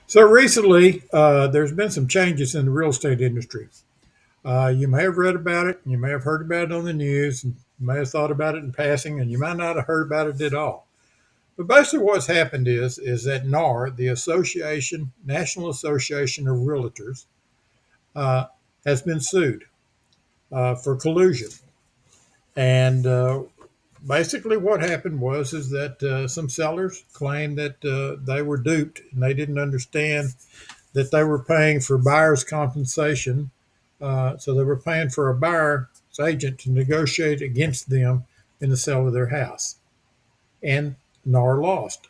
So recently, there's been some changes in the real estate industry. You may have read about it, you may have heard about it on the news, and you may have thought about it in passing, and you might not have heard about it at all. But basically, what's happened is that NAR, the Association National Association of Realtors, uh, has been sued for collusion. And basically, what happened was is that some sellers claimed that they were duped and they didn't understand that they were paying for buyer's compensation. So they were paying for a buyer's agent to negotiate against them in the sale of their house. And NAR lost.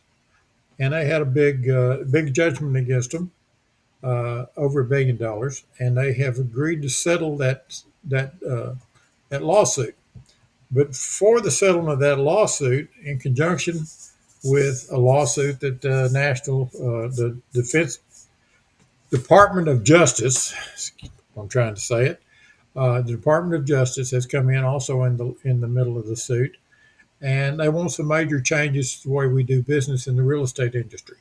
And they had a big judgment against them, over $1 billion. And they have agreed to settle that lawsuit. But for the settlement of that lawsuit, in conjunction with a lawsuit that the Defense Department of Justice, I'm trying to say it, the Department of Justice has come in also in the middle of the suit, and they want some major changes to the way we do business in the real estate industry.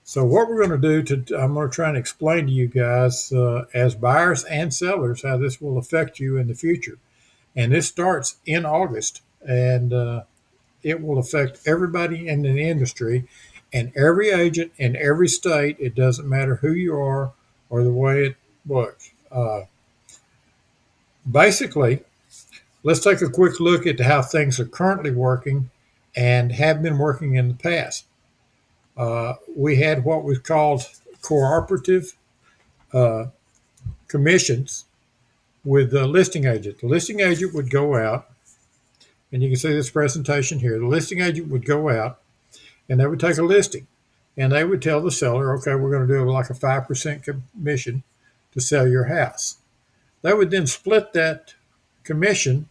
So what we're going to do I'm going to try and explain to you guys as buyers and sellers how this will affect you in the future. And this starts in August, and it will affect everybody in the industry and every agent in every state. It doesn't matter who you are or the way it works. Basically, let's take a quick look at how things are currently working and have been working in the past. We had what was called cooperative uh, commissions with the listing agent. The listing agent would go out, and you can see this presentation here. The listing agent would go out and they would take a listing and they would tell the seller, okay, we're going to do like a 5% commission to sell your house. They would then split that commission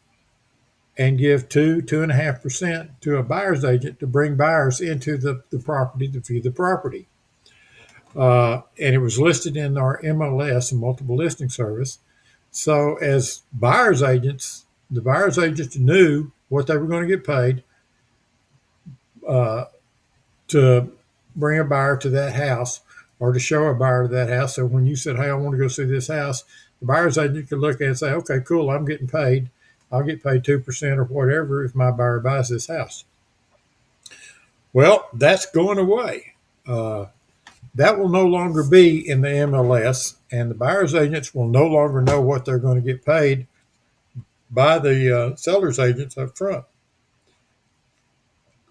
and give 2.5% to a buyer's agent to bring buyers into the property to view the property. And it was listed in our MLS, a multiple listing service. So as buyer's agents, the buyer's agents knew what they were going to get paid uh, to bring a buyer to that house or to show a buyer to that house. So when you said, hey, I want to go see this house, the buyer's agent could look at it and say, okay, cool, I'm getting paid. I'll get paid 2% or whatever if my buyer buys this house. Well, that's going away. Uh, that will no longer be in the MLS, and the buyer's agents will no longer know what they're going to get paid by the seller's agents up front.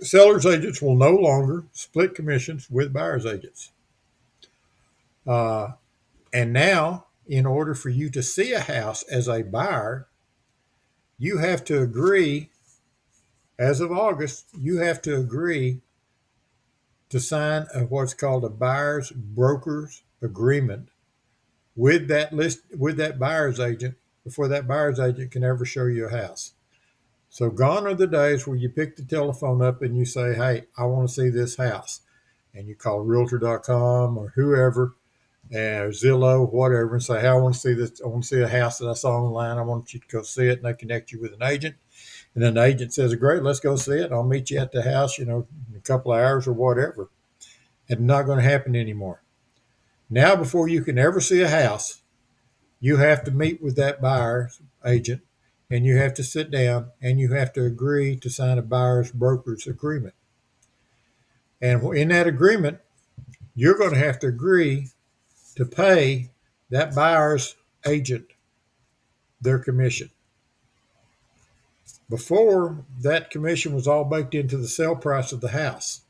Seller's agents will no longer split commissions with buyer's agents. Uh, and now, in order for you to see a house as a buyer, you have to agree, as of August, you have to agree to sign what's called a buyer's broker's agreement with that buyer's agent before that buyer's agent can ever show you a house. So gone are the days where you pick the telephone up and you say, hey, I want to see this house. And you call realtor.com or whoever, or Zillow, whatever, and say, hey, I want to see this. I want to see a house that I saw online. I want you to go see it. And they connect you with an agent. And then the agent says, great, let's go see it. I'll meet you at the house, in a couple of hours or whatever. It's not going to happen anymore. Now, before you can ever see a house, you have to meet with that buyer's agent and you have to sit down and you have to agree to sign a buyer's broker's agreement. And in that agreement, you're going to have to agree to pay that buyer's agent their commission. Before, that commission was all baked into the sale price of the house.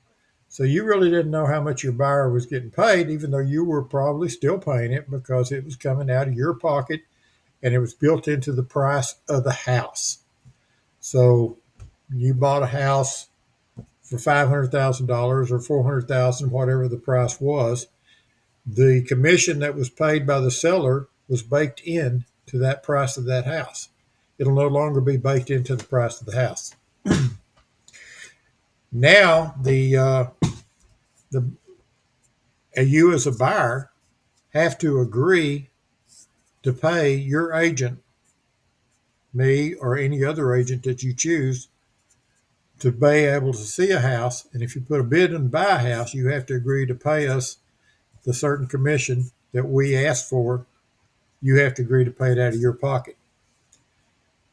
So you really didn't know how much your buyer was getting paid, even though you were probably still paying it because it was coming out of your pocket and it was built into the price of the house. So you bought a house for $500,000 or $400,000, whatever the price was. The commission that was paid by the seller was baked in to that price of that house. It'll no longer be baked into the price of the house. Now, the you as a buyer have to agree to pay your agent, me or any other agent that you choose, to be able to see a house. And if you put a bid and buy a house, you have to agree to pay us the certain commission that we asked for, you have to agree to pay it out of your pocket.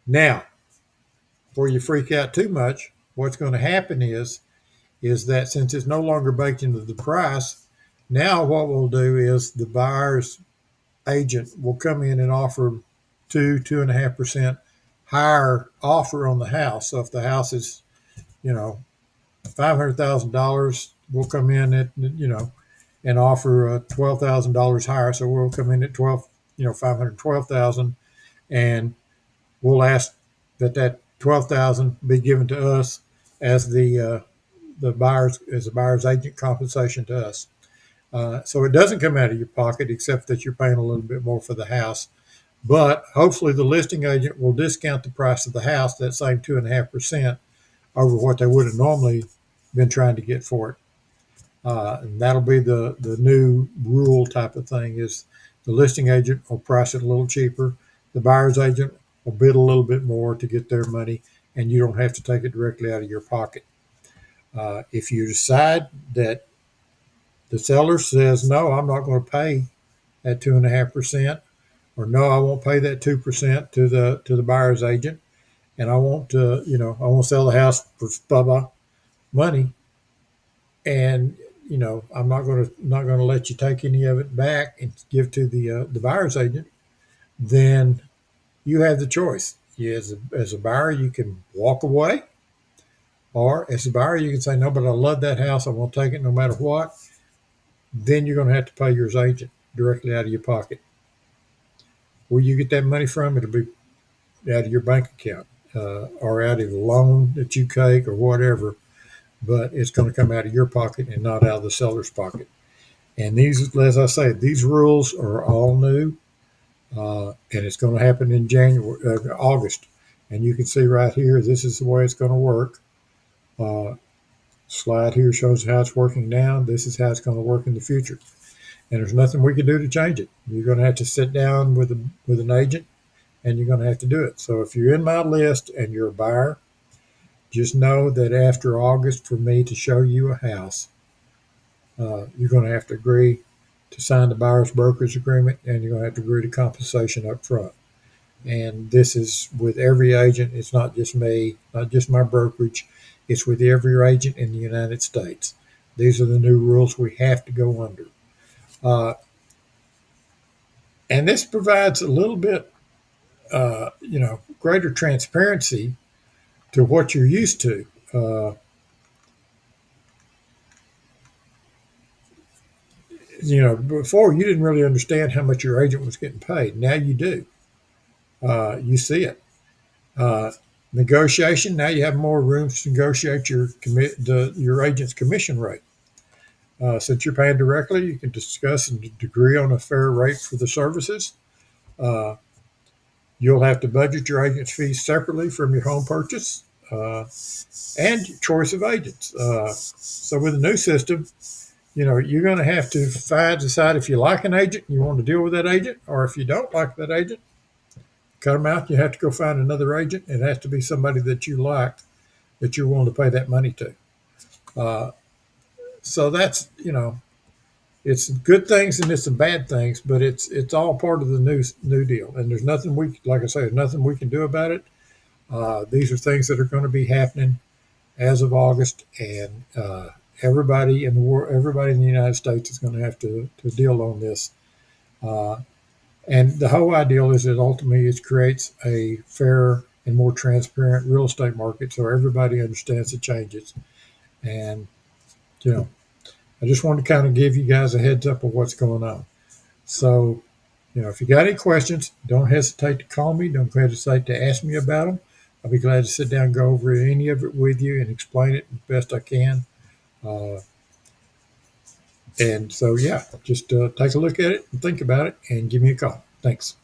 Now, before you freak out too much, what's going to happen is that since it's no longer baked into the price, now what we'll do is the buyer's agent will come in and offer 2.5% higher offer on the house. So if the house is, $500,000, we'll come in at, and offer $12,000 higher. So we'll come in at 512,000, and we'll ask that 12,000 be given to us as the buyer's agent compensation to us. So it doesn't come out of your pocket, except that you're paying a little bit more for the house. But hopefully the listing agent will discount the price of the house, that same 2.5%, over what they would have normally been trying to get for it. And that'll be the new rule type of thing, is the listing agent will price it a little cheaper. The buyer's agent will bid a little bit more to get their money, and you don't have to take it directly out of your pocket. If you decide that the seller says, no, I'm not going to pay that 2.5%, or no, I won't pay that 2% to the buyer's agent, and I won't sell the house for blah money, and I'm not going to let you take any of it back and give to the buyer's agent, then you have the choice. As a buyer, you can walk away, or as a buyer, you can say, no, but I love that house, I'm going to take it no matter what. Then you're going to have to pay your agent directly out of your pocket. Where you get that money from, it'll be out of your bank account, or out of the loan that you take or whatever, but it's going to come out of your pocket and not out of the seller's pocket. And these, as I say, these rules are all new, and it's going to happen in August. And you can see right here, this is the way it's going to work. Slide here shows how it's working now. This is how it's going to work in the future. And there's nothing we can do to change it. You're going to have to sit down with an agent, and you're going to have to do it. So if you're in my list and you're a buyer, just know that after August, for me to show you a house, you're going to have to agree to sign the buyer's brokerage agreement, and you're going to have to agree to compensation up front. And this is with every agent. It's not just me, not just my brokerage. It's with every agent in the United States. These are the new rules we have to go under. And this provides a little bit, greater transparency to what you're used to. Before you didn't really understand how much your agent was getting paid. Now you do. You see it. Negotiation. Now you have more room to negotiate your agent's commission rate. Since you're paying directly, you can discuss and agree on a fair rate for the services. You'll have to budget your agent's fees separately from your home purchase, and your choice of agents. So with the new system, you're going to have to decide if you like an agent, you want to deal with that agent, or if you don't like that agent, cut them out. You have to go find another agent. It has to be somebody that you like, that you're willing to pay that money to. So that's, it's good things and it's some bad things, but it's all part of the new deal. And there's nothing there's nothing we can do about it. These are things that are going to be happening as of August, and everybody in the world, everybody in the United States is going to have to deal on this. And the whole ideal is that ultimately it creates a fair and more transparent real estate market, so everybody understands the changes. And I just wanted to kind of give you guys a heads up of what's going on. So, if you got any questions, don't hesitate to call me. Don't hesitate to ask me about them. I'll be glad to sit down and go over any of it with you and explain it as best I can. And so, just take a look at it and think about it and give me a call. Thanks.